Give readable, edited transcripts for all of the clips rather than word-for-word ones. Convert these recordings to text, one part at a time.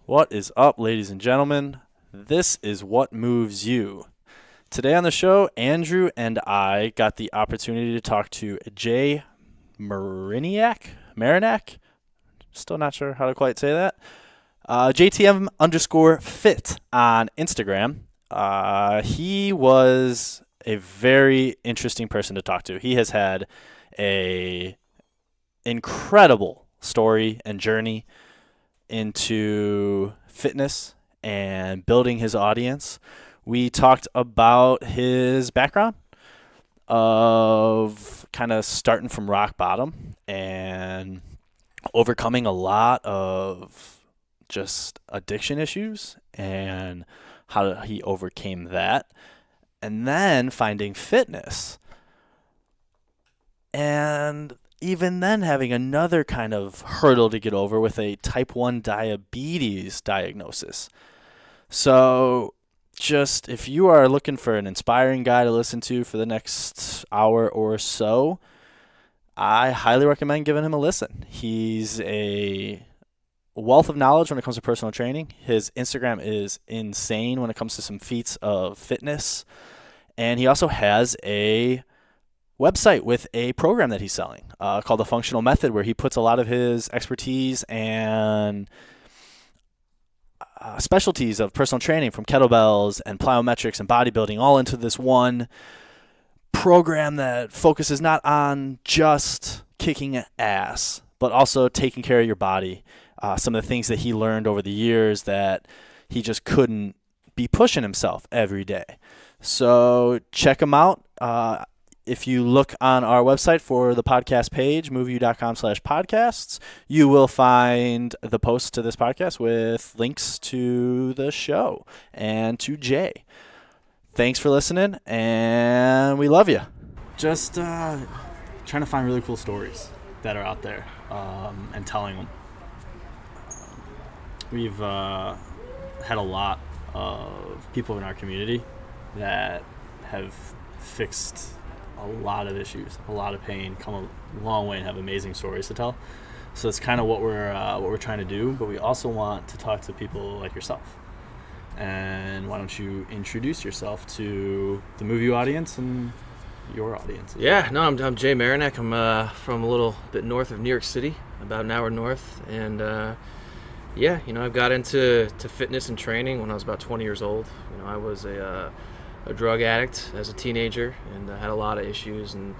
What is up, ladies and gentlemen? This is What Moves You. Today on the show, Andrew and I got the opportunity to talk to Jay Maryniak. Still not sure how to quite say that. JTM_fit on Instagram. He was a very interesting person to talk to. He has had a incredible story and journey into fitness and building his audience. We talked about his background of kind of starting from rock bottom and overcoming a lot of just addiction issues and how he overcame that, and then finding fitness, and even then having another kind of hurdle to get over with a type 1 diabetes diagnosis. So just if you are looking for an inspiring guy to listen to for the next hour or so, I highly recommend giving him a listen. He's a wealth of knowledge when it comes to personal training. His Instagram is insane when it comes to some feats of fitness. And he also has a website with a program that he's selling called The Functional Method, where he puts a lot of his expertise and specialties of personal training from kettlebells and plyometrics and bodybuilding all into this one program that focuses not on just kicking ass, but also taking care of your body. Some of the things that he learned over the years that he just couldn't be pushing himself every day. So check him out. If you look on our website for the podcast page, MoveU.com/podcasts, you will find the post to this podcast with links to the show and to Jay. Thanks for listening, and we love you. Just trying to find really cool stories that are out there and telling them. We've had a lot of people in our community that have fixed a lot of issues, a lot of pain, come a long way and have amazing stories to tell. So it's kind of what we're trying to do, but we also want to talk to people like yourself. And why don't you introduce yourself to the MoveU audience and your audience? Yeah, no, I'm Jay Maryniak. I'm from a little bit north of New York City, about an hour north, and I've got into fitness and training when I was about 20 years old. I was a drug addict as a teenager, and I had a lot of issues and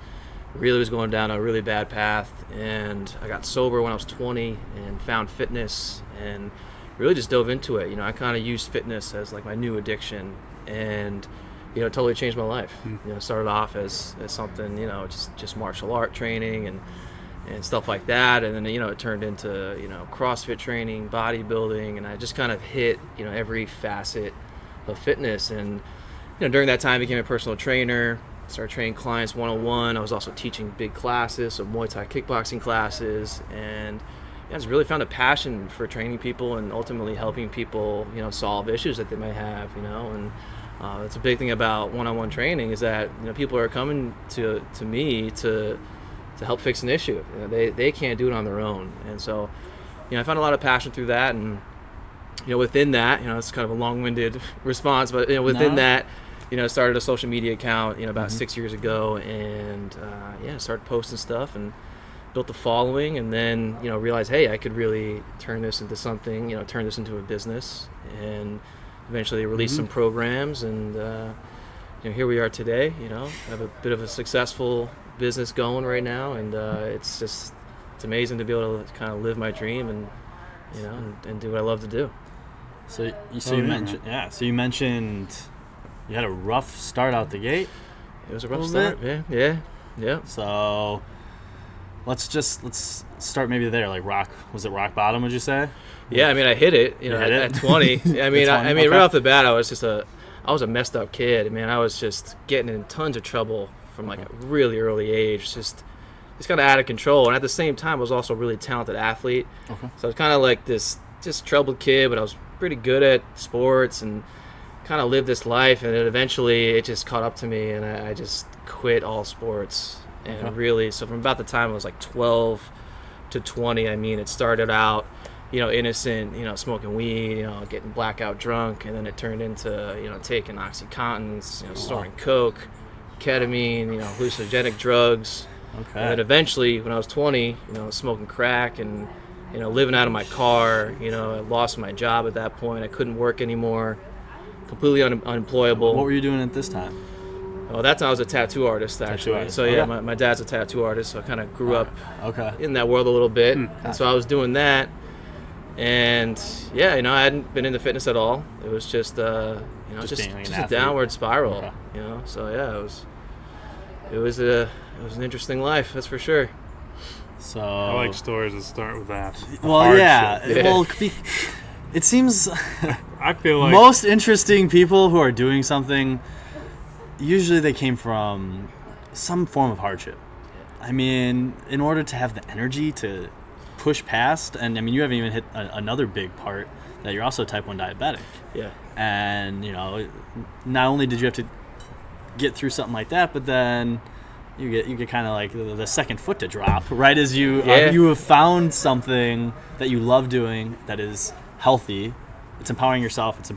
really was going down a really bad path. And I got sober when I was 20 and found fitness and really just dove into it. I kind of used fitness as like my new addiction, and it totally changed my life. Started off as something, just martial art training and stuff like that, and then it turned into CrossFit training, bodybuilding, and I just kind of hit every facet of fitness. And during that time, I became a personal trainer, started training clients one-on-one. I was also teaching big classes, so Muay Thai kickboxing classes, and I just really found a passion for training people and ultimately helping people, solve issues that they might have, and that's a big thing about one-on-one training is that, people are coming to me to help fix an issue. They can't do it on their own. And so, I found a lot of passion through that, and, within that, it's kind of a long-winded response, but, within that, started a social media account, about 6 years ago, and started posting stuff and built a following, and then realized, hey, I could really turn this into something, turn this into a business, and eventually release some programs, and here we are today. I have a bit of a successful business going right now, and it's amazing to be able to kind of live my dream and and do what I love to do. So you mentioned you had a rough start out the gate. It was a rough start. Yeah. So let's start maybe there. Like was it rock bottom? Would you say? Yeah, I hit it. At 20. I mean, okay. Right off the bat, I was a messed up kid. I was just getting in tons of trouble from like a really early age. Just kind of out of control. And at the same time, I was also a really talented athlete. Okay. So I was kind of like this just troubled kid, but I was pretty good at sports and kind of lived this life, and eventually it just caught up to me, and I just quit all sports. And really, so from about the time I was like 12 to 20, I mean, it started out, innocent, smoking weed, getting blackout drunk, and then it turned into, taking OxyContins, storing coke, ketamine, hallucinogenic drugs. Okay. And then eventually, when I was 20, smoking crack and, living out of my car. I lost my job at that point. I couldn't work anymore. Completely unemployable. What were you doing at this time? Oh, that time I was a tattoo artist, actually. Tattoo artist. So yeah, my dad's a tattoo artist, so I kind of grew up Okay. in that world a little bit. And so I was doing that. And yeah, I hadn't been into fitness at all. It was just just a downward spiral. Okay. So yeah, it was an interesting life, that's for sure. So I like stories that start with that. Well, yeah. Well, it seems I feel like most interesting people who are doing something, usually they came from some form of hardship. I mean, in order to have the energy to push past, and I mean, you haven't even hit another big part, that you're also type 1 diabetic. Yeah. And, not only did you have to get through something like that, but then you get kind of like the second foot to drop right as you have found something that you love doing that is healthy. It's empowering yourself. It's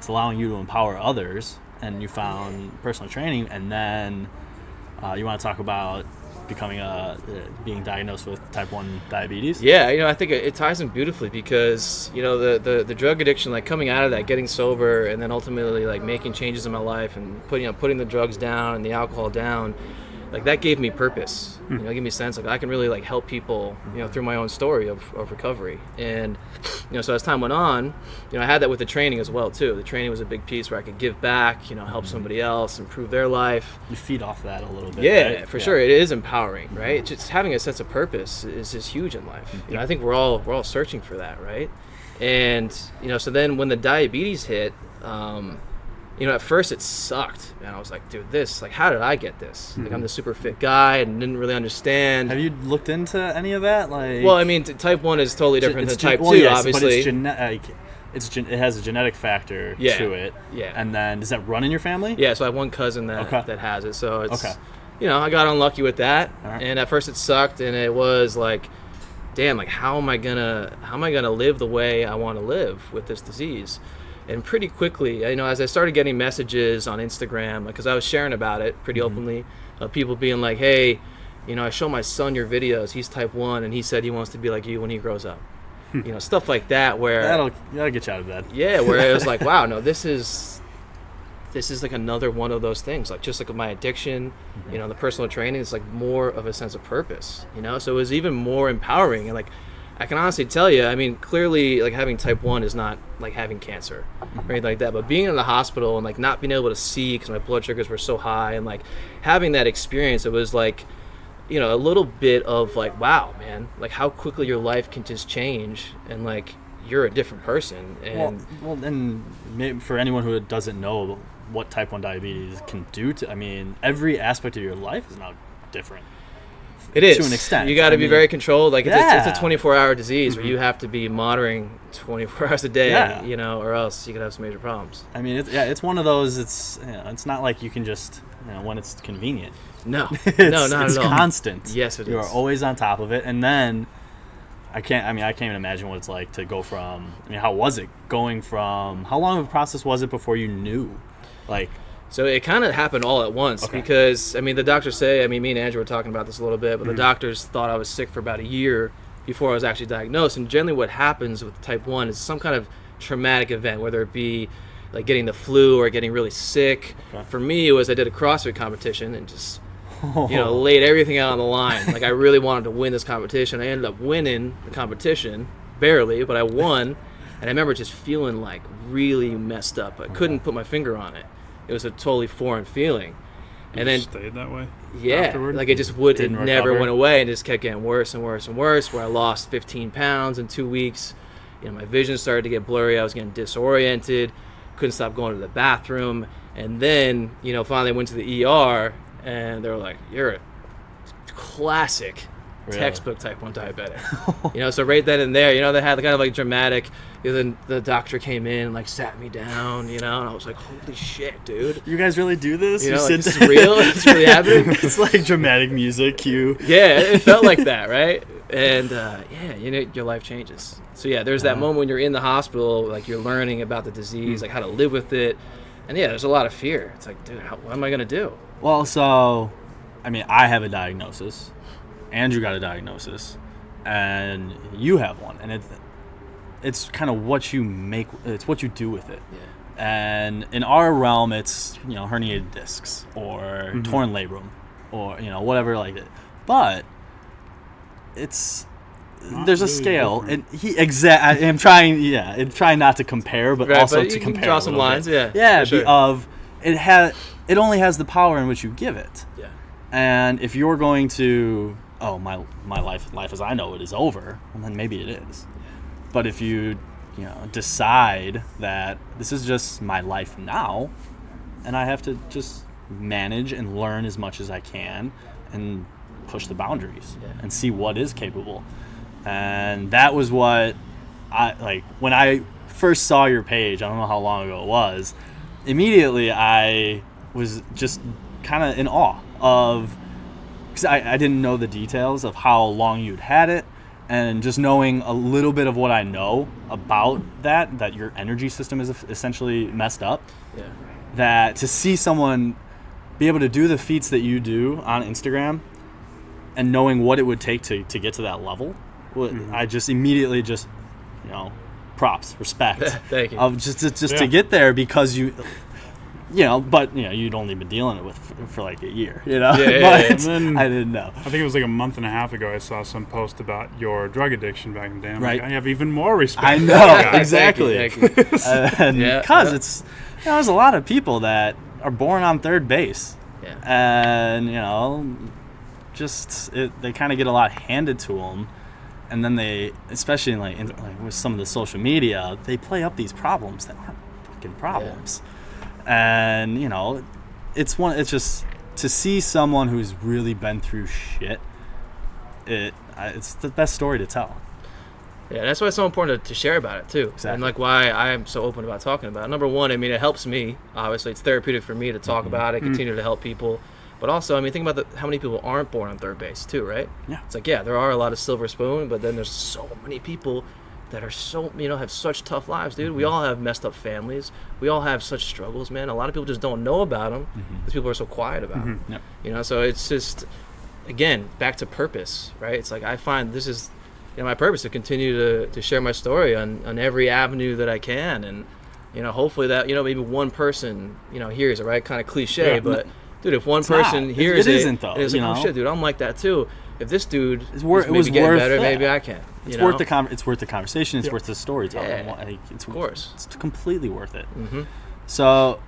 allowing you to empower others. And you found personal training, and then you want to talk about being diagnosed with type 1 diabetes. Yeah, I think it ties in beautifully because the drug addiction, like coming out of that, getting sober, and then ultimately like making changes in my life and putting the drugs down and the alcohol down, like that gave me purpose. It gave me a sense like I can really like help people through my own story of recovery. And so as time went on, I had that with the training as well too. The training was a big piece where I could give back, help somebody else, improve their life. You feed off that a little bit. Yeah, right? for sure. It is empowering, right? Just having a sense of purpose is just huge in life. I think we're all searching for that, right? And so then when the diabetes hit, at first it sucked, and I was like, dude, how did I get this? Like, I'm the super fit guy and didn't really understand. Have you looked into any of that? Like, well, I mean, type 1 is totally different than type 2, yes, obviously. But it has a genetic factor to it. Yeah. And then, does that run in your family? Yeah, so I have one cousin that has it. So it's, okay. I got unlucky with that. Right. And at first it sucked, and it was like, damn, like how am I gonna live the way I want to live with this disease? And pretty quickly, as I started getting messages on Instagram, because I was sharing about it pretty openly, people being like, hey, I show my son your videos, he's type 1, and he said he wants to be like you when he grows up. Stuff like that where... That'll get you out of bed. Yeah, where it was like, wow, no, this is like another one of those things. Like, just like my addiction, the personal training, it's like more of a sense of purpose, So it was even more empowering. And like, I can honestly tell you, I mean, clearly, like, having type 1 is not like having cancer or anything like that, but being in the hospital and like not being able to see because my blood sugars were so high, and like having that experience, it was like, a little bit of like, wow, man, like how quickly your life can just change, and like you're a different person. And and maybe for anyone who doesn't know what type 1 diabetes can do to, I mean, every aspect of your life is now different. It is. To an extent. You got to be very controlled. Like, it's a 24-hour disease where you have to be monitoring 24 hours a day, or else you could have some major problems. I mean, it's one of those, it's not like you can just, when it's convenient. No. Not at all. It's constant. Yes, it is. You are always on top of it. And then, I can't even imagine what it's like to go from, how was it going from, how long of a process was it before you knew? Like... So it kind of happened all at once because, the doctors say, me and Andrew were talking about this a little bit, but the doctors thought I was sick for about a year before I was actually diagnosed. And generally what happens with type 1 is some kind of traumatic event, whether it be like getting the flu or getting really sick. Okay. For me, it was I did a CrossFit competition and just, laid everything out on the line. Like, I really wanted to win this competition. I ended up winning the competition, barely, but I won. And I remember just feeling like really messed up. I couldn't put my finger on it. It was a totally foreign feeling. And then stayed that way? Yeah. Afterward? Like, it never went away, and just kept getting worse and worse and worse, where I lost 15 pounds in 2 weeks. My vision started to get blurry. I was getting disoriented. Couldn't stop going to the bathroom. And then, finally I went to the ER, and they were like, you're a classic textbook type 1 diabetic. So right then and there, they had the kind of like dramatic, then the doctor came in and like sat me down, and I was like, holy shit, dude. You guys really do this? Like, this is real? It's really happening? It's like dramatic music cue. Yeah, it felt like that, right? And your life changes. So yeah, there's that moment when you're in the hospital, like you're learning about the disease, like how to live with it. And yeah, there's a lot of fear. It's like, dude, what am I going to do? Well, so, I have a diagnosis. Andrew got a diagnosis, and you have one, and it's kind of what you make. It's what you do with it. Yeah. And in our realm, it's herniated discs or torn labrum, or whatever like it. But there's a really scale, different. and I'm trying not to compare, but right, also but to you compare. Can draw some lines, bit. yeah. For sure. It only has the power in which you give it. Yeah. And if you're going to, my life as I know it is over, well, then maybe it is. But if you decide that this is just my life now, and I have to just manage and learn as much as I can and push the boundaries and see what is capable. And that was what when I first saw your page, I don't know how long ago it was, immediately I was just kind of in awe of, because I didn't know the details of how long you'd had it, and just knowing a little bit of what I know about that your energy system is essentially messed up. Yeah. That to see someone be able to do the feats that you do on Instagram and knowing what it would take to get to that level, I just immediately props, respect. Thank you. Of just to get there, because but you'd only been dealing it with for like a year, Yeah. But then, I didn't know. I think it was like a month and a half ago I saw some post about your drug addiction back in the day. I'm Right. like, I have even more respect. I for know, that guy. exactly. Thank you. And because it's there's a lot of people that are born on third base, and they kind of get a lot handed to them, and then they, especially like with some of the social media, they play up these problems that aren't fucking problems. And it's just to see someone who's really been through shit, it's the best story to tell. Yeah, that's why it's so important to share about it too. Exactly. And like why I'm so open about talking about it. Number one, it helps me. Obviously, it's therapeutic for me to talk about it, continue to help people. But also, think about how many people aren't born on third base too, right? Yeah. It's like, there are a lot of silver spoon, but then there's so many people that are so, have such tough lives, dude. We all have messed up families. We all have such struggles, man. A lot of people just don't know about them because people are so quiet about them. Yep. So it's just, again, back to purpose, right? It's like I find this is, my purpose to continue to share my story on every avenue that I can. And, hopefully that, maybe one person, hears it, right? Kind of cliche, but dude, if one person hears it, isn't though. It's like, oh shit, dude, I'm like that too. If this dude is it maybe was getting worth better, that. maybe I can. It's worth the it's worth the conversation. It's worth the storytelling. Yeah, Of course. It's completely worth it. Mm-hmm. So, all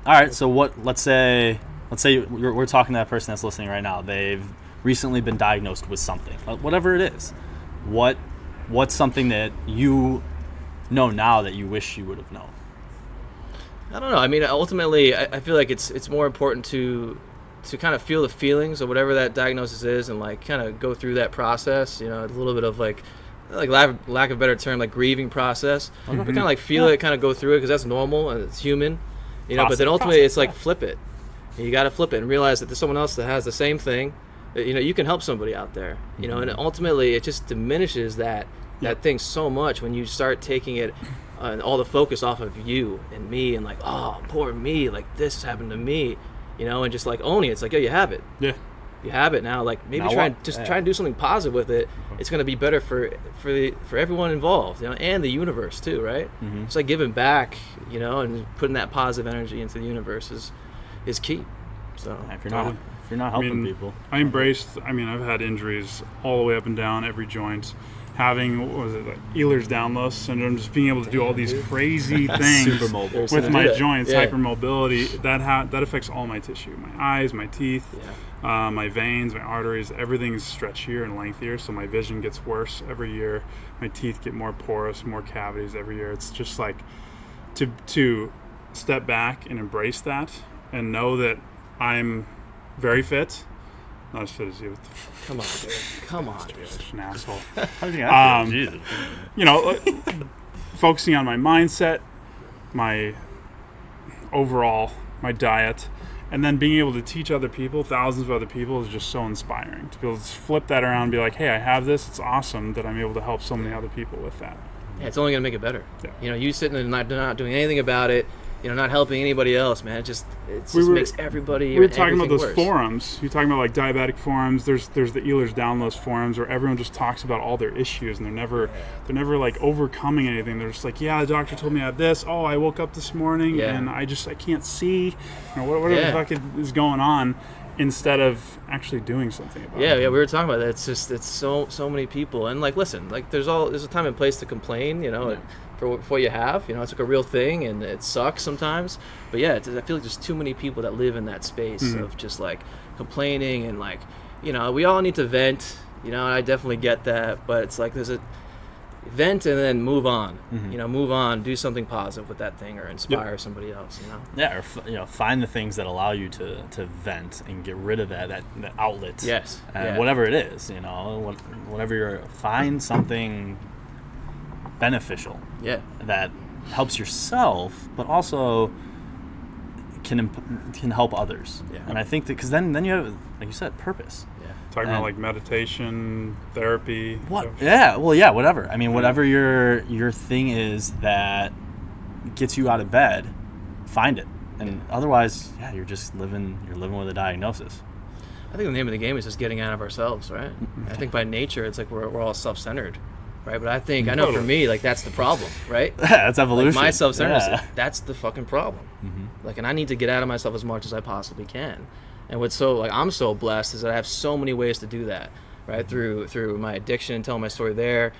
right. So let's say we're talking to that person that's listening right now. They've recently been diagnosed with something, whatever it is. What's something that you know now that you wish you would have known? I don't know. Ultimately, I feel like it's more important to kind of feel the feelings of whatever that diagnosis is, and like kind of go through that process. A little bit of like lack of a better term, like grieving process. But kind of like feel it, kind of go through it, because that's normal and it's human. But then ultimately, it's like flip it. You got to flip it and realize that there's someone else that has the same thing. That, you can help somebody out there. And ultimately, it just diminishes that thing so much when you start taking it. And all the focus off of you and me, and like, oh, poor me, like this happened to me, and just like owning it. It's like, you have it. Yeah. You have it now. Like maybe try and do something positive with it. It's gonna be better for everyone involved, and the universe too, right? Mm-hmm. It's like giving back, and putting that positive energy into the universe is key. So if you're not helping people, I've had injuries all the way up and down every joint. Having Ehlers-Danlos syndrome, just being able to do all these crazy things super mobile with my joints, hypermobility, that affects all my tissue, my eyes, my teeth, my veins, my arteries, everything's stretchier and lengthier, so my vision gets worse every year. My teeth get more porous, more cavities every year. It's just like to step back and embrace that and know that I'm very fit, Not as fit as you. Come on, dude. Come on, dude. Such an asshole. How do you think I feel? Jesus. You know, focusing on my mindset, my overall, my diet, and then being able to teach other people, thousands of other people, is just so inspiring. To be able to flip that around and be like, hey, I have this. It's awesome that I'm able to help so many other people with that. Yeah, it's only going to make it better. Yeah. You know, you sitting and not doing anything about it, you know, not helping anybody else, man. It just makes everybody. We were talking about those worse. forums. You're talking about like diabetic forums. There's the Ehlers Downloads forums where everyone just talks about all their issues and they're never like overcoming anything. They're just like, yeah, the doctor told me I have this. Oh, I woke up this morning and I can't see. You know, whatever the fuck is going on, instead of actually doing something about it. Yeah, we were talking about that. It's so many people, and like, listen, like there's a time and place to complain, you know. For what you have, you know, it's like a real thing, and it sucks sometimes. But yeah, I feel like there's too many people that live in that space of just like complaining and like, you know, we all need to vent, you know, and I definitely get that. But it's like there's a vent and then move on, you know, move on, do something positive with that thing or inspire somebody else, you know. Yeah, or you know, find the things that allow you to vent and get rid of that outlet. Yes. Whatever it is, you know, find something beneficial that helps yourself but also can help others. And I think that because then you have, like you said, purpose. Talking about like meditation, therapy. Whatever. I mean, whatever your thing is that gets you out of bed, find it. And otherwise, you're just living with a diagnosis. I think the name of the game is just getting out of ourselves, right? I think by nature it's like we're all self-centered. Right, but I think I know for me, like that's the problem, right? That's evolution. Like, my self-centeredness, that's the fucking problem. Like, and I need to get out of myself as much as I possibly can. And what's so like I'm so blessed is that I have so many ways to do that, right? Through my addiction, telling my story there,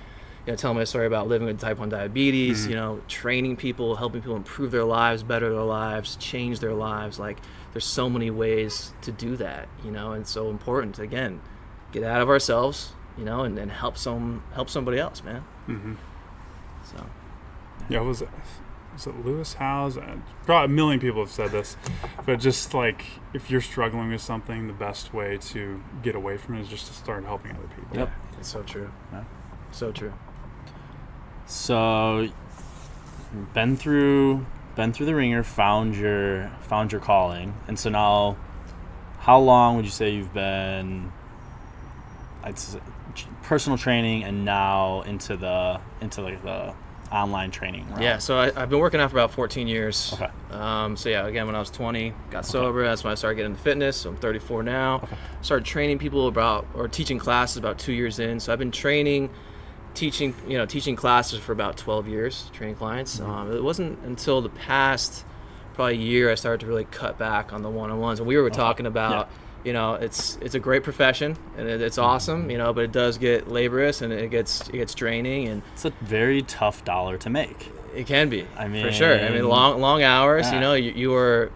you know, telling my story about living with type 1 diabetes, you know, training people, helping people improve their lives, better their lives, change their lives. Like, there's so many ways to do that, you know, and it's so important to, again, get out of ourselves. You know, and help somebody else, man. So, was it Lewis Howes? Probably a million people have said this, but just like if you're struggling with something, the best way to get away from it is just to start helping other people. Yep, it's so true. Yeah. So true. So, been through the ringer, found your calling, and so now, how long would you say you've been? I'd say personal training and now into the online training realm. Yeah, so I've been working out for about 14 years. Okay. Again, when I was 20, got sober. That's when I started getting into fitness. So I'm 34 now. Okay. Started training people teaching classes about 2 years in. So I've been teaching classes for about 12 years, training clients. It wasn't until the past probably year I started to really cut back on the one-on-ones. And we were talking about you know, it's a great profession and it's awesome, you know, but it does get laborious and it gets draining, and it's a very tough dollar to make. It can be, I mean, for sure. I mean, long hours. You know, you are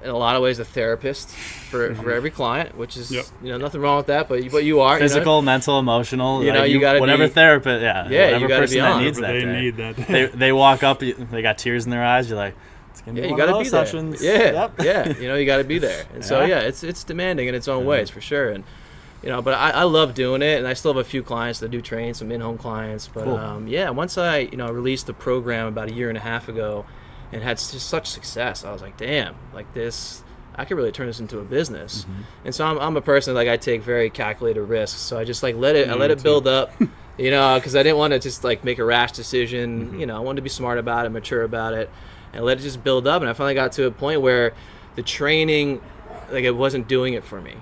in a lot of ways a therapist for every client, which is you know, nothing wrong with that, but you are physical, you know? mental, emotional. You know, you got to whatever be, therapist, whatever you got to person be on. that needs that. They day. need that. Day. They walk up, they got tears in their eyes. You're like, it's gonna be you one of gotta those be there. sessions. Yeah. You know, you got to be there, and so it's demanding in its own ways for sure, and. You know, but I love doing it, and I still have a few clients that do train, some in-home clients. But cool. Once I released the program about a year and a half ago, and had just such success, I was like, damn, like this, I could really turn this into a business. And so I'm a person like I take very calculated risks. So I just like let it build up, you know, because I didn't want to just like make a rash decision. You know, I wanted to be smart about it, mature about it, and let it just build up. And I finally got to a point where the training, like, it wasn't doing it for me.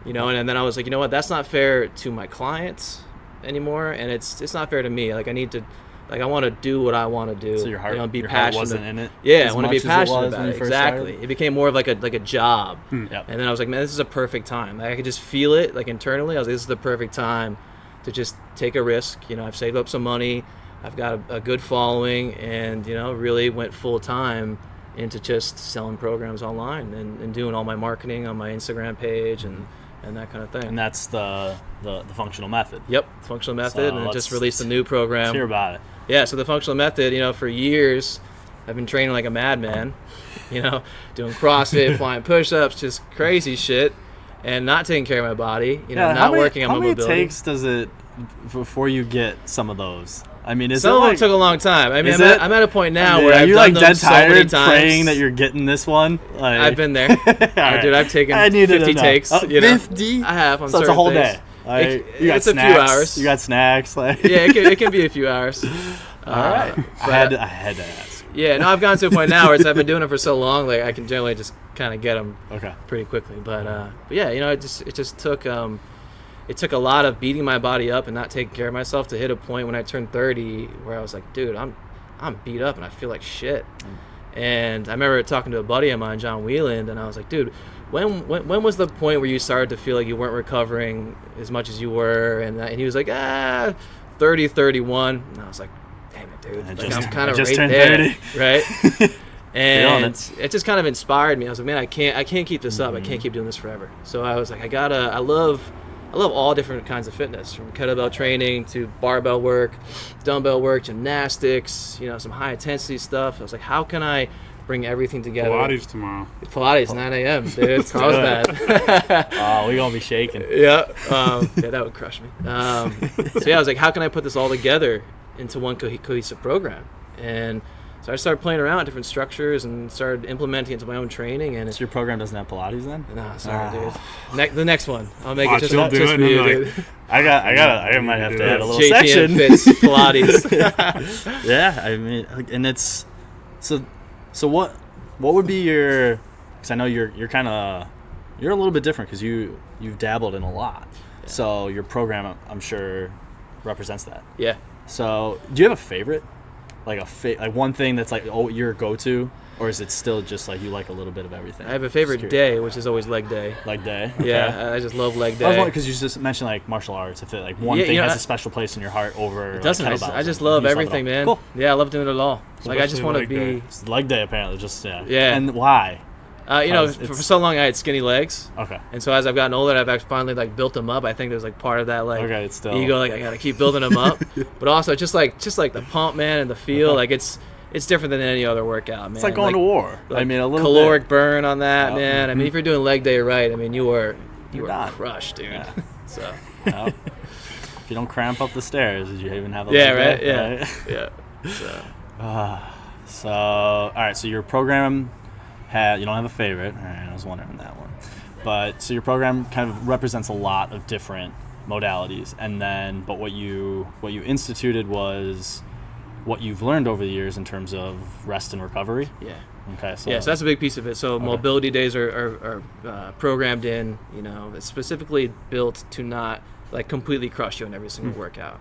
You know, and then I was like, you know what? That's not fair to my clients anymore, and it's not fair to me. Like, I need to, like, I want to do what I want to do. So your heart, you know, be your passionate. Heart wasn't in it. Yeah, I want to be passionate about it. Exactly. Started? It became more of like a job. Yep. And then I was like, man, this is a perfect time. Like, I could just feel it, like, internally. I was like, this is the perfect time to just take a risk. You know, I've saved up some money. I've got a good following, and, you know, really went full time into just selling programs online and doing all my marketing on my Instagram page and that kind of thing. And that's the functional method. Yep, functional method, so and just released a new program. Let's hear about it. Yeah, so the functional method, you know, for years, I've been training like a madman, you know, doing CrossFit, flying push-ups, just crazy shit. and not taking care of my body, not working on my mobility. How many takes does it before you get some of those? I mean, some of them took a long time. I mean, I'm at a point now where I've done them dead so many tired times. praying that you're getting this one? Like, I've been there. Dude, I've taken 50 takes. 50? I have. So it's a whole day. You got snacks, a few hours. You got snacks. Like. Yeah, it can be a few hours. All right. I had to ask. Yeah, no, I've gotten to a point now where I've been doing it for so long, like I can generally just kind of get them pretty quickly. But yeah, it just took it took a lot of beating my body up and not taking care of myself to hit a point when I turned 30 where I was like, dude, I'm beat up and I feel like shit. And I remember talking to a buddy of mine, John Wheeland, and I was like, dude, when was the point where you started to feel like you weren't recovering as much as you were? And he was like, 30, 31. And I was like, damn it, dude. I'm kind of right there, 30. Right? And it just kind of inspired me. I was like, man, I can't keep this up. I can't keep doing this forever. So I was like, I love all different kinds of fitness, from kettlebell training to barbell work, dumbbell work, gymnastics, some high intensity stuff. I was like, how can I bring everything together? Pilates tomorrow. Pilates, 9 a.m., dude. Carlsbad. Oh, we're going to be shaking. Yeah. That would crush me. So yeah, I was like, how can I put this all together into one cohesive program? And so I started playing around with different structures and started implementing it into my own training. And so your program doesn't have Pilates then? No, sorry, dude. The next one, I'll make it just for you, dude. I might have to add a little JTM section. Fits Pilates. Yeah, I mean, and it's so what would be your? Because I know you're a little bit different because you've dabbled in a lot. Yeah. So your program, I'm sure, represents that. Yeah. So do you have a favorite? Like like one thing that's like your go-to, or is it still just like you like a little bit of everything? I have a favorite day, which is always leg day. Leg day. Okay. Yeah, I just love leg day. I was wondering because you just mentioned like martial arts. If it like one thing has a special place in your heart over. It doesn't. Like, I just love everything, man. Cool. Yeah, I love doing it all. Like I just want to be. It's leg day apparently. Just Yeah. And why? For so long I had skinny legs. Okay. And so as I've gotten older, I've actually finally like built them up. I think there's like part of that it's still ego, like I gotta keep building them up. But also just like the pump, man, and the feel, like it's different than any other workout, man. It's like going to war. Like I mean, a little caloric burn on that, man. I mean, if you're doing leg day right, I mean, you were crushed, dude. Yeah. So. If you don't cramp up the stairs, did you even have a leg day? Yeah. Right? Yeah. So all right. So your program you don't have a favorite. All right, I was wondering that one. But so your program kind of represents a lot of different modalities, but what you instituted was what you've learned over the years in terms of rest and recovery. Yeah. Okay. So that's a big piece of it. So mobility days are programmed in. It's specifically built to not like completely crush you in every single workout.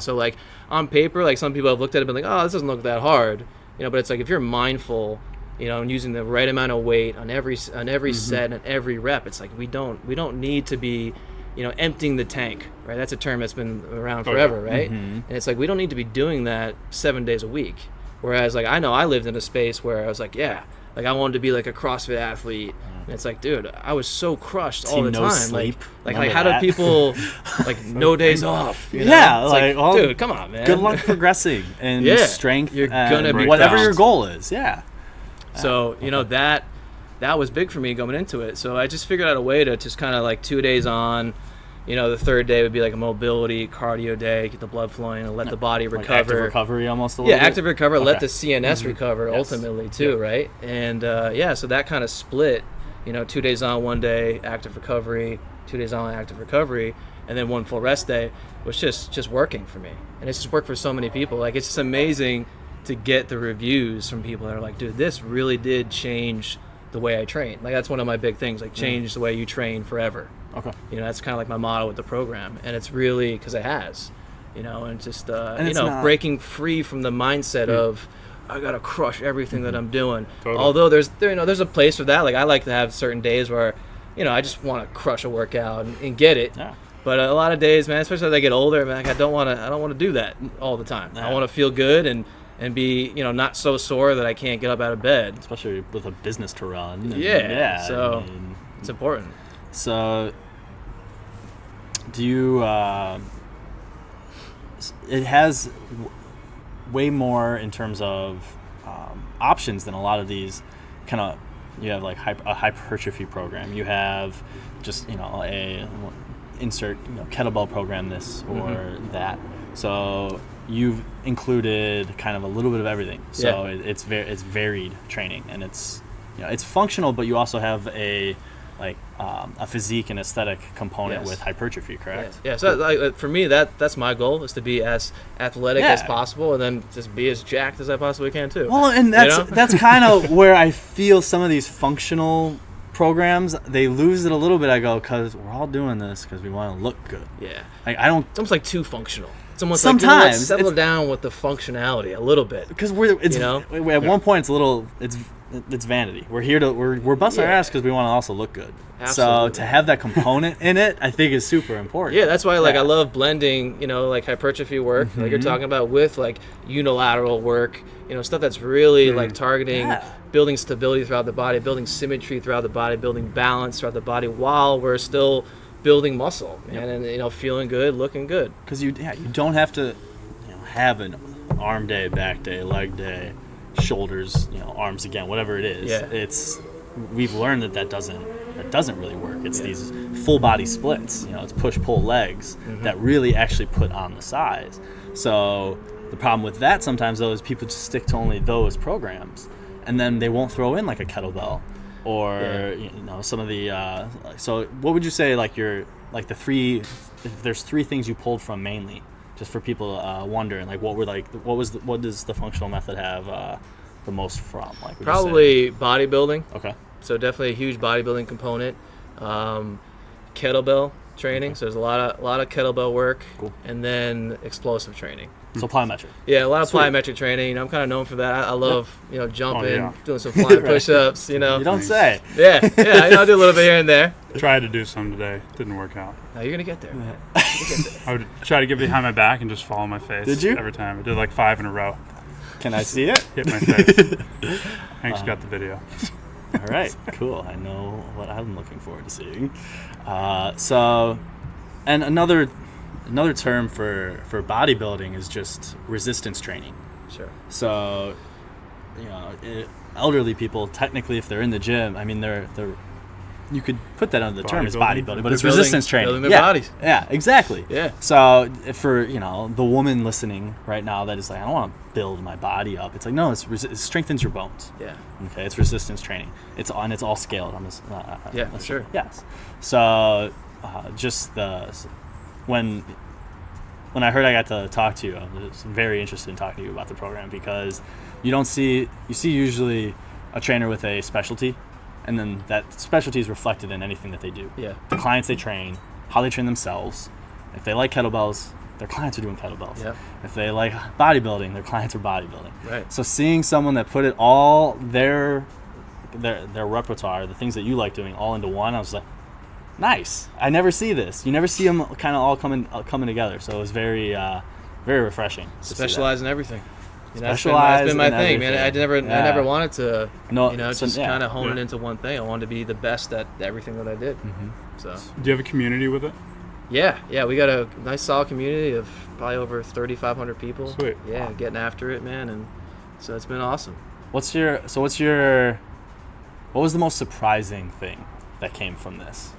So like on paper, like some people have looked at it and been like, oh, this doesn't look that hard. But it's like if you're mindful, and using the right amount of weight on every set and every rep, it's like we don't need to be, emptying the tank, right? That's a term that's been around forever, right? And it's like we don't need to be doing that 7 days a week. Whereas like I know I lived in a space where I was like, yeah, like I wanted to be like a CrossFit athlete, and it's like, dude, I was so crushed all the time. Sleep. Like how do people like no days off? Yeah, like dude, come on, man. Good luck progressing in strength. You're gonna be whatever crushed. your goal is. Yeah. So that was big for me going into it. So I just figured out a way to just kind of like 2 days on, the third day would be like a mobility cardio day, get the blood flowing and let the body recover. Like active recovery almost a little bit? Active recovery, let the CNS recover ultimately too, right? And so that kind of split, 2 days on, 1 day active recovery, 2 days on active recovery, and then one full rest day was just working for me. And it's just worked for so many people. Like it's just amazing to get the reviews from people that are like, dude, this really did change the way I train. Like that's one of my big things, like change the way you train forever. Okay. That's kind of like my motto with the program, and it's really because it has, and just and breaking free from the mindset of I gotta crush everything that I'm doing. Totally. Although there's a place for that. Like I like to have certain days where I just want to crush a workout and get it. Yeah. But a lot of days, man, especially as I get older, man, like I don't want to do that all the time. Yeah. I want to feel good and be not so sore that I can't get up out of bed, especially with a business to run. So it's important. So do you it has way more in terms of options than a lot of these kind of You have like a hypertrophy program. You have just a insert kettlebell program this or that. So you've included kind of a little bit of everything. So it's varied training, and it's it's functional, but you also have a physique and aesthetic component with hypertrophy, correct? Yeah. So for me, that's my goal, is to be as athletic as possible, and then just be as jacked as I possibly can too. Well, and that's kind of where I feel some of these functional programs, they lose it a little bit. I go, because we're all doing this because we want to look good. Yeah. I don't. It's almost like too functional. It's almost sometimes like, let's settle down with the functionality a little bit. Because at one point it's a little it's vanity. We're here to we're busting our ass because we want to also look good. Absolutely. So to have that component in it, I think is super important. Yeah, that's why I love blending, like hypertrophy work, like you're talking about, with like unilateral work, stuff that's really like targeting building stability throughout the body, building symmetry throughout the body, building balance throughout the body, while we're still building muscle, and feeling good, looking good. Because you don't have to have an arm day, back day, leg day, shoulders, arms again, whatever it is. Yeah. We've learned that doesn't really work. It's these full body splits. It's push pull legs that really actually put on the size. So the problem with that sometimes though is people just stick to only those programs, and then they won't throw in like a kettlebell or some of the. So what would you say the three? If there's three things you pulled from mainly, just for people wondering, what does the functional method have the most from? Probably bodybuilding. Okay. So definitely a huge bodybuilding component. Kettlebell training. So there's a lot of kettlebell work. Cool. And then explosive training. So plyometric. Yeah, a lot of plyometric training. I'm kind of known for that. I love jumping, doing some flying push-ups. You don't say. Yeah. I'll do a little bit here and there. Tried to do some today. Didn't work out. No, you're gonna get there, man. I would try to get behind my back and just follow my face. Did you? Every time. I did like 5 in a row. Can I see it? Hit my face. Hank's got the video. All right, cool. I know what I'm looking forward to seeing. So, and another term for bodybuilding is just resistance training. Sure. So, elderly people, technically, if they're in the gym, I mean, they're you could put that under the term as bodybuilding, but it's resistance training. Building their bodies. Yeah, exactly. Yeah. So for the woman listening right now that is like, I don't want to build my body up. It's like, no, it strengthens your bones. Yeah. Okay, it's resistance training. It's all scaled on this. Sure. Yes. So when I heard I got to talk to you, I was very interested in talking to you about the program, because you see usually a trainer with a specialty, and then that specialty is reflected in anything that they do. Yeah. The clients they train, how they train themselves. If they like kettlebells, their clients are doing kettlebells. Yeah. If they like bodybuilding, their clients are bodybuilding. Right. So seeing someone that put it all their repertoire, the things that you like doing, all into one, I was like, nice. I never see this. You never see them kind of all coming together. So it was very very refreshing. Specialize in everything. That's been my thing, man. I never wanted to, just kind of hone it into one thing. I wanted to be the best at everything that I did. Mm-hmm. So. Do you have a community with it? Yeah. We got a nice, solid community of probably over 3,500 people. Sweet. Yeah, wow. Getting after it, man, and so it's been awesome. What was the most surprising thing that came from this?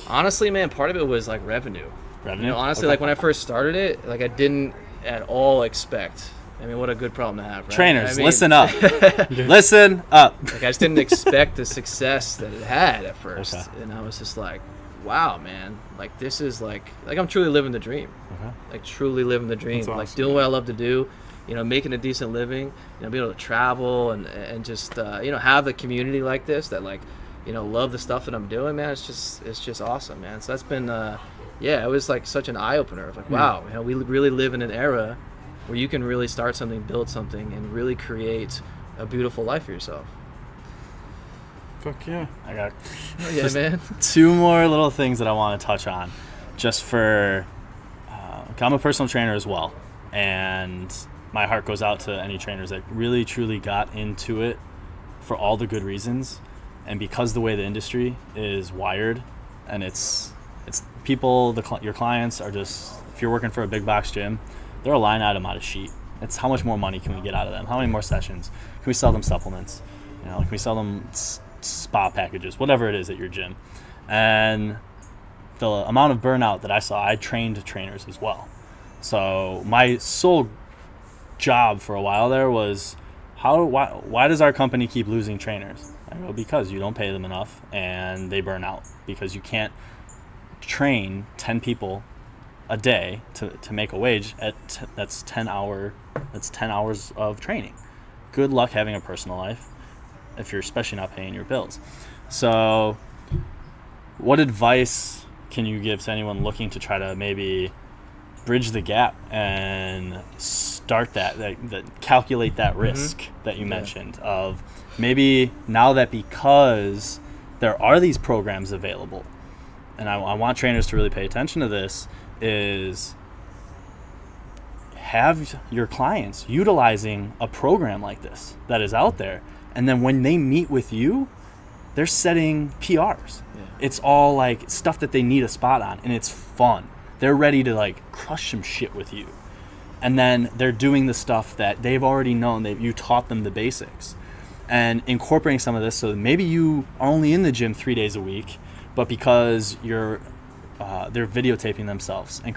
Honestly, man, part of it was like revenue. Honestly, okay. When I first started it, I didn't at all expect. I mean, what a good problem to have, right? Trainers, listen up. Listen up. I just didn't expect the success that it had at first. Okay. And I was just like, wow, man. This is like I'm truly living the dream. Okay. Truly living the dream. Awesome. Doing what I love to do, making a decent living, being able to travel and just, have the community like this that love the stuff that I'm doing, man. It's just awesome, man. So that's been, it was such an eye-opener of wow, we really live in an era where you can really start something, build something, and really create a beautiful life for yourself. Fuck yeah. I got man. two more little things that I want to touch on, just for I'm a personal trainer as well, and my heart goes out to any trainers that really truly got into it for all the good reasons, and because the way the industry is wired, and it's people, your clients are just, if you're working for a big box gym, they're a line item out of sheet. It's how much more money can we get out of them? How many more sessions? Can we sell them supplements? You know, like we sell them spa packages, whatever it is at your gym. And the amount of burnout that I saw, I trained trainers as well. So my sole job for a while there was, why does our company keep losing trainers? I go, because you don't pay them enough and they burn out, because you can't train 10 people a day to make a wage that's 10 hours of training. Good luck having a personal life if you're especially not paying your bills. So what advice can you give to anyone looking to try to maybe bridge the gap and start that calculate that risk that you mentioned of maybe now that because there are these programs available, and I want trainers to really pay attention to this, is have your clients utilizing a program like this that is out there, and then when they meet with you, they're setting PRs. It's all like stuff that they need a spot on, and it's fun. They're ready to like crush some shit with you, and then they're doing the stuff that they've already known. You taught them the basics, and incorporating some of this. So maybe you are only in the gym 3 days a week, but because they're videotaping themselves and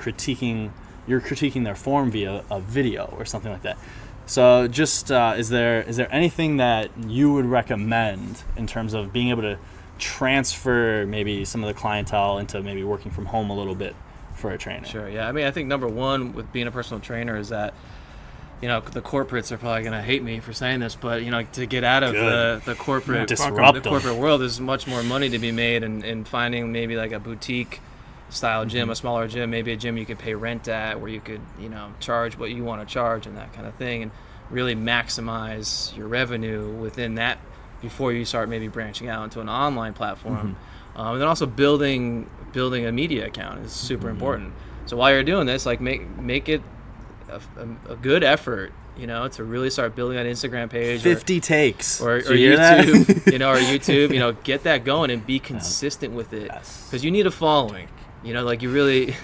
you're critiquing their form via a video or something like that. So just is there anything that you would recommend in terms of being able to transfer maybe some of the clientele into maybe working from home a little bit for a trainer? Sure, yeah. I mean, I think number one with being a personal trainer is that, you know, the corporates are probably going to hate me for saying this, but, you know, to get out of the corporate world, there's much more money to be made, and finding maybe like a boutique style gym, a smaller gym, maybe a gym you could pay rent at, where you could, you know, charge what you want to charge and that kind of thing, and really maximize your revenue within that before you start maybe branching out into an online platform. And then also building a media account is super important. So while you're doing this, like make it a good effort, you know, to really start building an Instagram page, 50 takes or YouTube, you know, or YouTube, you know, get that going and be consistent with it, because you need a following. You know, like you really,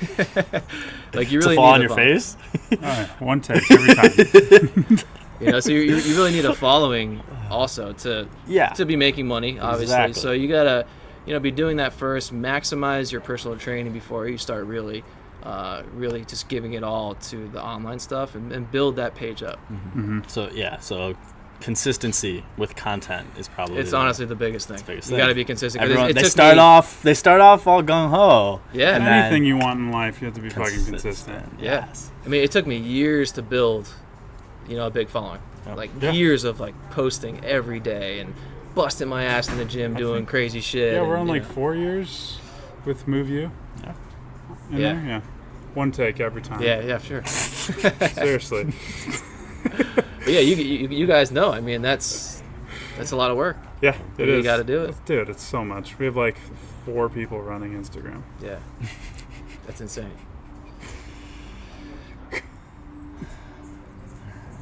to fall on your face. One take every time. You know, so you really need a following also to be making money, obviously. Exactly. So you gotta, you know, be doing that first. Maximize your personal training before you start really just giving it all to the online stuff, and build that page up. So consistency with content is probably honestly the biggest thing. You got to be consistent. They start off all gung ho. Yeah. And anything you want in life, you have to be fucking consistent. Yeah. I mean, it took me years to build, you know, a big following. Years of like posting every day and busting my ass in the gym doing crazy shit. Yeah, we're on like 4 years with MoveU. Yeah. One take every time. Yeah, sure. Seriously. But yeah, you guys know. I mean, that's a lot of work. Yeah, it is. You got to do it, dude. It's so much. We have like 4 people running Instagram. Yeah, that's insane.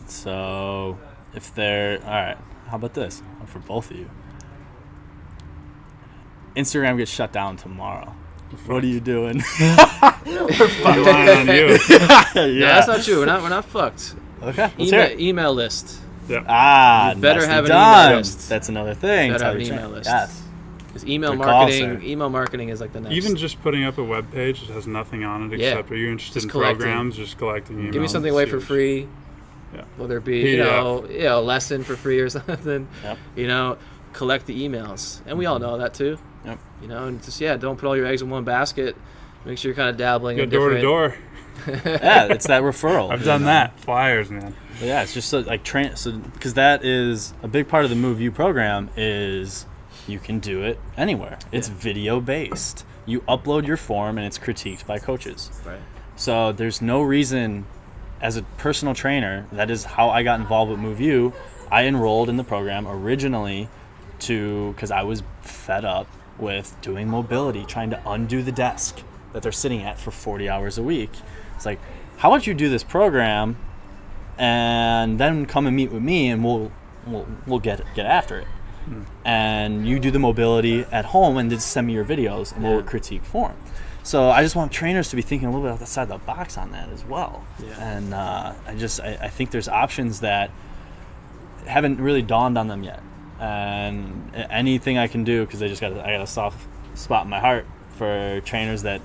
So, all right, how about this for both of you? Instagram gets shut down tomorrow. What are you doing? We're relying on you. No, that's not true. We're not fucked. Okay. Email list. Yep. You better have an email list. That's another thing. Better have an email list. Yes. Because email marketing is like the next. Even just putting up a web page that has nothing on it except are you interested in programs, just collecting emails. Give me something away for free. Yeah. Whether it be a lesson for free or something. Yep. You know, collect the emails, and we all know that too. Yep. You know, and just don't put all your eggs in one basket. Make sure you're kind of dabbling in door different. to door. Yeah, it's that referral. I've done that. Flyers, man. But yeah, it's just because that is a big part of the MoveU program is you can do it anywhere. It's video based. You upload your form and it's critiqued by coaches. Right. So there's no reason, as a personal trainer, that is how I got involved with MoveU. I enrolled in the program originally because I was fed up with doing mobility, trying to undo the desk that they're sitting at for 40 hours a week. It's like, how about you do this program and then come and meet with me and we'll get after it. And you do the mobility at home and just send me your videos and we'll critique form. So I just want trainers to be thinking a little bit outside the box on that as well. Yeah. And I think there's options that haven't really dawned on them yet. and anything I can do, because I got a soft spot in my heart for trainers that,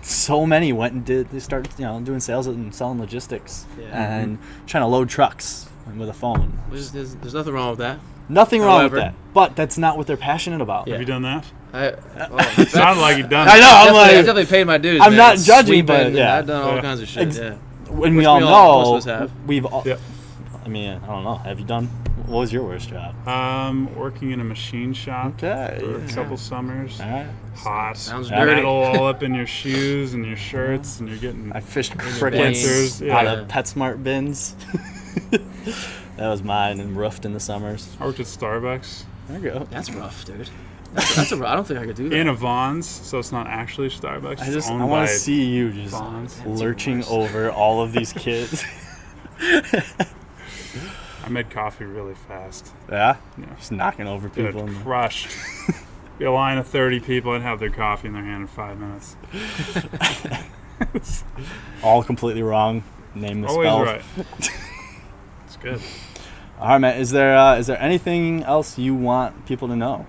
so many went and they started, doing sales and selling logistics and trying to load trucks with a phone. There's nothing wrong with that. Nothing wrong with that, but that's not what they're passionate about. Yeah. Have you done that? It sounded like you've done I know. it. I definitely paid my dues. I'm man. not judging, Sweeping, but I've done all kinds of shit. When we Which all most know, of us have. we've all. Yeah. I mean, I don't know. Have you done? What was your worst job? Working in a machine shop Okay. for a couple summers. All right. Hot. Sounds dirty. Metal all up in your shoes and your shirts, and you're getting. I fished bins. crickets Yeah. out of PetSmart bins. That was mine, and roofed in the summers. I worked at Starbucks. There you go. That's rough, dude. That's I don't think I could do that. In a Vons, so it's not actually Starbucks. I want to see you just Vons. lurching over all of these kids. I made coffee really fast. Yeah? Yeah. Just knocking over Dude, people. crushed. Be a line of 30 people and have their coffee in their hand in 5 minutes. All completely wrong. Name the Always spell. right. It's good. All right, man. Is there anything else you want people to know?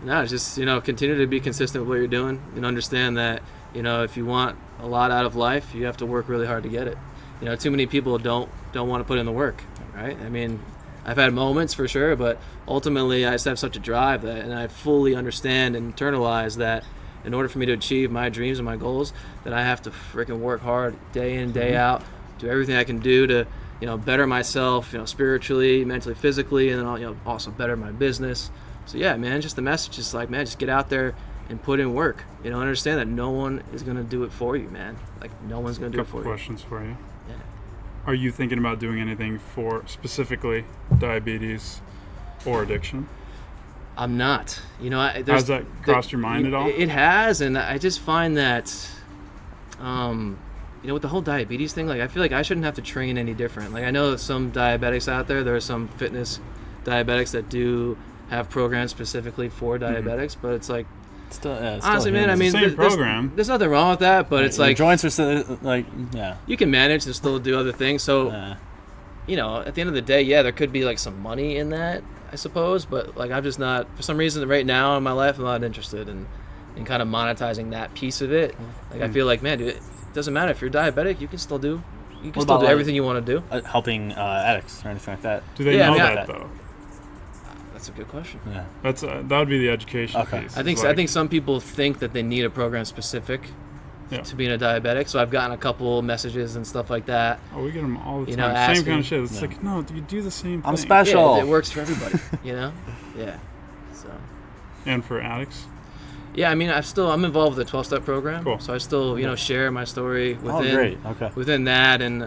No, it's just, continue to be consistent with what you're doing and understand that, if you want a lot out of life, you have to work really hard to get it. Too many people don't want to put in the work, right? I mean, I've had moments for sure, but ultimately I just have such a drive and I fully understand and internalize that in order for me to achieve my dreams and my goals, that I have to freaking work hard day in, day out, do everything I can do to, better myself, spiritually, mentally, physically, and then I'll, also better my business. So yeah, man, just the message is like, man, just get out there and put in work. Understand that no one is going to do it for you, man. Like, no one's going to do it for Couple you. questions for you. Yeah. Are you thinking about doing anything for specifically diabetes or addiction? I'm not. Has that crossed your mind at all? It has, and I just find that, with the whole diabetes thing, like, I feel like I shouldn't have to train any different. Like, I know that some diabetics out there are some fitness diabetics that do have programs specifically for diabetics, but it's like, honestly, man, I mean, same program. There's nothing wrong with that, but it's your like joints are still yeah. you can manage to still do other things. So, at the end of the day, yeah, there could be like some money in that, I suppose, but like I'm just not, for some reason right now in my life, I'm not interested in kind of monetizing that piece of it. Like I feel like, man, dude, it doesn't matter if you're diabetic, you can still do everything you want to do. Helping addicts or anything like that. Do they know that though? That's a good question. Yeah. That's that would be the education piece. I think some people think that they need a program specific to being a diabetic. So I've gotten a couple messages and stuff like that. Oh, we get them all the time. Asking, same kind of shit. It's like, no, you do the same thing. I'm special. Yeah, it works for everybody. Yeah. So. And for addicts. Yeah, I mean, I'm involved with the 12-step program. Cool. So I still, share my story within that, and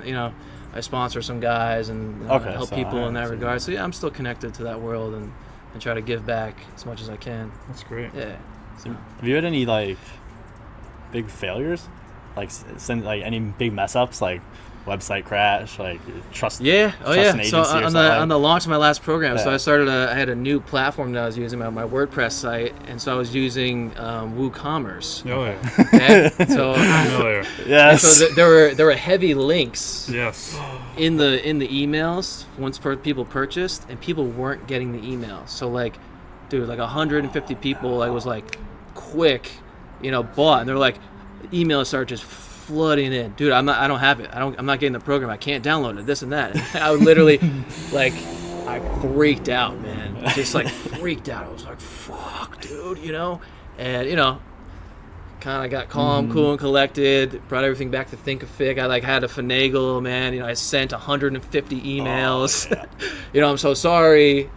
I sponsor some guys and help people in that regard. So yeah, I'm still connected to that world and try to give back as much as I can. That's great. Yeah. So. Have you had any big failures? Any big mess ups, like website crash, like trust? Yeah. Oh trust yeah. So on the launch of my last program, so I had a new platform that I was using, my WordPress site, and so I was using WooCommerce. Oh yeah. Okay. So yes. So there were heavy links. Yes. In the emails once people purchased, and people weren't getting the emails. So like, dude, like 150 people, I was like, quick, bought, and they're like, emails start just flooding in. Dude, I don't have it. I'm not getting the program. I can't download it. This and that. And I would literally, I freaked out, man. Just freaked out. I was like, fuck, dude, and kind of got calm, cool, and collected. Brought everything back to Thinkific. I had to finagle, man. I sent 150 emails. I'm so sorry.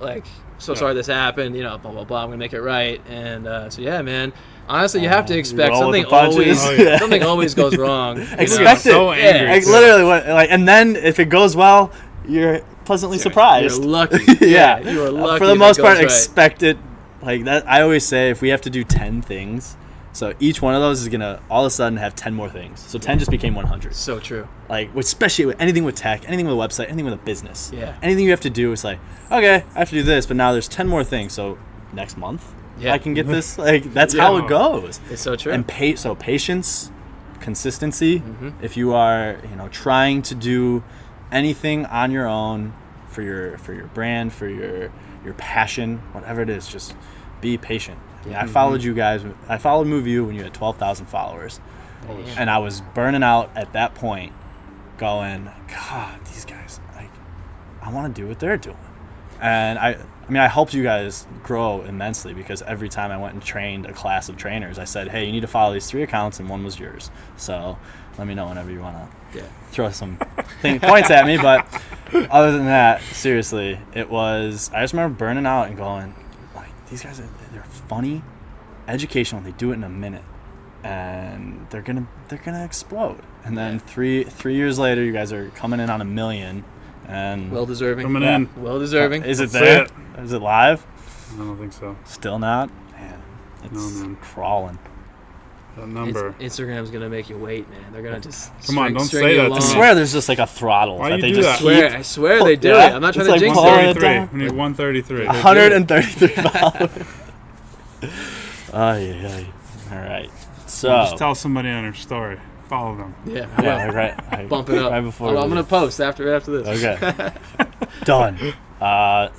Sorry this happened. Blah blah blah. I'm gonna make it right. And so yeah, man. Honestly, you have to expect something always goes wrong. Expect it. So angry. Literally, and then if it goes well, you're pleasantly surprised. You're lucky. Yeah, you are lucky. For the most part, right. expect it. Like that, I always say, if we have to do 10 things, so each one of those is gonna all of a sudden have 10 more things. So 10 just became 100. So true. Especially with anything with tech, anything with a website, anything with a business. Yeah. Anything you have to do is okay, I have to do this, but now there's 10 more things. So next month, I can get this. That's how it goes. It's so true. And patience, consistency. If you are, trying to do anything on your own for your brand, for your your passion, whatever it is, just be patient. Yeah, I followed you guys. I followed MoveU when you had 12,000 followers. And I was burning out at that point, going, God, these guys, like, I want to do what they're doing. And I mean, I helped you guys grow immensely because every time I went and trained a class of trainers, I said, hey, you need to follow these 3 accounts, and one was yours. So let me know whenever you want to throw some points at me. But other than that, seriously, I just remember burning out and going, like, these guys, they're funny, educational, they do it in a minute. And they're gonna explode. And then three years later, you guys are coming in on 1 million, and well deserving. Coming in. Well deserving. Is it Let's there? see Is it live? I don't think so. Still not. Man, it's man. crawling. That number. Instagram's gonna make you wait, man. They're gonna just Come on, don't string say you that to along. me. I swear, there's just like a throttle Why that you they do just that? I swear they do Yeah, it. I'm not it's trying like to jinx pulling it. it down. We need 133. 133 followers. Ay. All right. So Just tell somebody on her story. Follow them. Yeah, I will. right. Bump it up. Right before I'm gonna post after this. Okay. Done.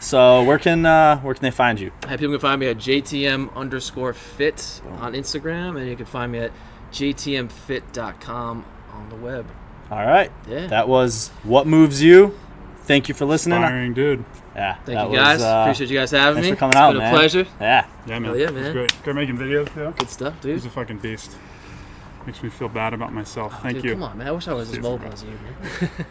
So where can they find you? People can find me at JTM_fit on Instagram, and you can find me at JTMfit.com on the web. All right. Yeah. That was What Moves You. Thank you for listening. Inspiring dude. Yeah. Thank you guys. Appreciate you guys having thanks me. for coming It's out, been man. a pleasure. Yeah. Yeah, man. Hell yeah, It was man. great. Great making videos, too. Good stuff, dude. He's a fucking beast. Makes me feel bad about myself. Thank Dude, you. Come on, man. I wish I was as mobile as you, man.